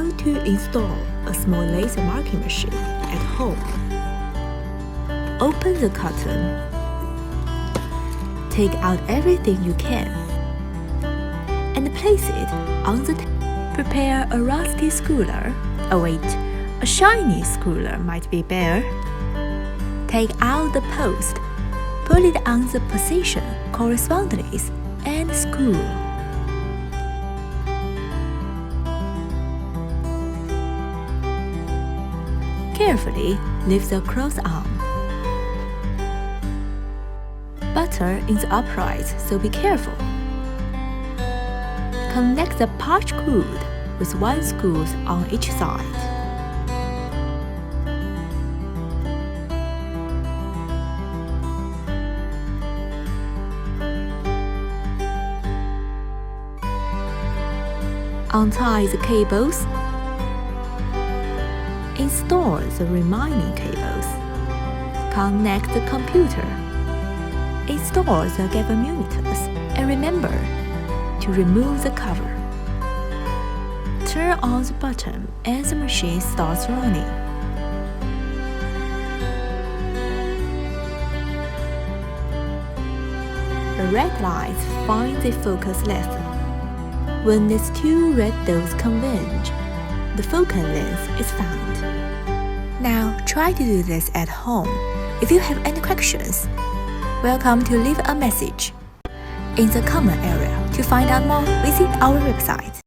How to install a small laser marking machine at home. Open the carton. Take out everything you can and place it on the table. Prepare a rusty squealer. Oh wait, a shiny squealer might be better. Take out the post. Put it on the position correspondingly and screw. Carefully lift the cross arm. Butter is upright, so be careful. Connect the punch cord with 1 screw on each side. Untie the cables. Install the remaining cables. Connect the computer. Install the galvanometers and remember to remove the cover. Turn on the button and the machine starts running. The red lights find the focus length. When these 2 red dots converge, the focal length is found. Now try to do this at home. If you have any questions, welcome to leave a message in the comment area. To find out more, visit our website.